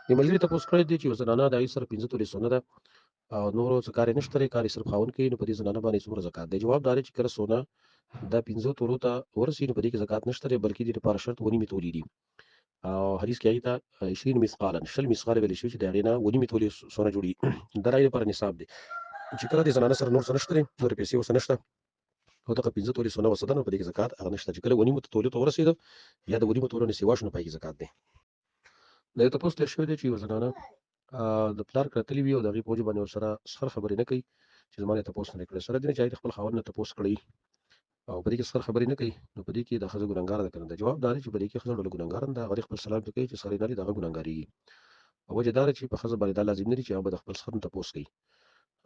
د ملګري تپوس کړی دی چې یو زنانه د هغې سره 15 تولې سونه ده او نورو څه کار یې نشته دی، کار یې صرف خاوند کوي. نو په دې زنانه باندې څومره زکات دی؟ جواب دا دی چې کله سونه دا 15 تولو ته ورسېږي نو په دې کې زکات نشته دی، بلکې د دې لپاره شرط 2.5 تولې دي. او حدیث کې هغې ته 20 مثقالا 20 مثقاله ویل شوي چې د هغې نه 2.5 تولې سونه جوړېږي. دا د هغې لپاره نصاب دی. چې کله دې زنانه سره نور څه نشته دی، نورې پیسې ورسره نشته او دغه 15 تولې سونه ورسره ده، نو په دې کې زکات هغه نشته. چې کله 2.5 تولې ته ورسېده یا د 2.5 تولو نه سیوا شو نو په هغې کې زکات دی. دا یو تپوس تېر شوی دی چې یوه زنانه د پلار کره تللې وي او د هغې په وجه باندې ورسره سخر خبرې نه کوي چې زما نه تپوس نه دی کړی، سره دې نه چې هغې د خپل خاوند نه تپوس کړی او په دې کې سخر خبرې نه کوي، نو په دې کې دا ښځه ګنهګاره ده که نه ده؟ جواب دا دی چې په دې کې ښځه ډېره ګنهګاره نه ده. هغه دې خپل سلام ته کوي چې سخر یې نه لري، د هغه ګنهګارېږي. او وجه دا ده چې په ښځه باندې دا لازم نه دي چې هغه به د خپل سخر نه تپوس کوي.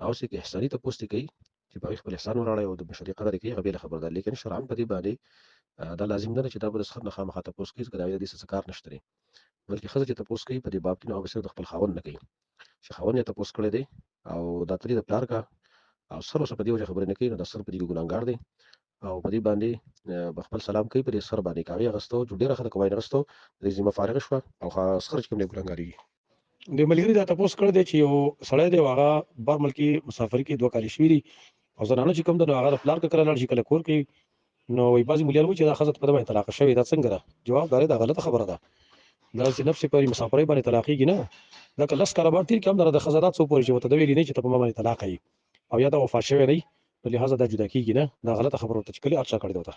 اوس یې که احساني تپوس ترې کوي چې په هغې خپل احسان وراړی او د بشري قدر یې کوي، هغه بېله خبره ده. لیکن شرعاً په دې باندې دا لازم نه ده چې دا به د سخر نه خامخا تپوس کوي، ځکه د هغې د دې څه کار نشته دی. بلکې ښځه چې تپوس کوي په دې باب کې نو هغه صرف د خپل خاوند نه کوي چې خاوند یې تپوس کړی دی او دا ترې د پلار کا او سر اوسه په دې وجه خبرې نه کوي، نو دا سر په دې کې ګنهګار دی او په دې باندې به خپل سلام کوي په دې سر باندې. که هغې اخیستو چې ډېره خلک وایي اخیستو د دې ذمه فارغه شوه او سخر چې کوم دی ګنهګارېږي. د ملګري دا تپوس کړی دی چې یو سړی دی او هغه بهر ملک کې مسافري کې 2 کالې شوي دي او زنانه چې کوم ده نو هغه د پلار کره لاړ شي کله کور کې. نو وایي بعضې ملیان وایي چې دا ښځه په ده باندې طلاقه شوې، دا څنګه ده؟ جواب دا دی دا غلطه خبره ده. داسې نفس پورې مسافرۍ باندې طلاقېږي نه. دا که 10 کاله بعد تېر کړي هم د ښځه دا څو پورې چې ورته ده ویلي نه چې ته په ما باندې طلاقه یې او یا ته وفات شوی نه یې، نو لهذا دا جدا کېږي نه. دا غلطه خبره ورته چې کلي هر چا کړې ده ورته.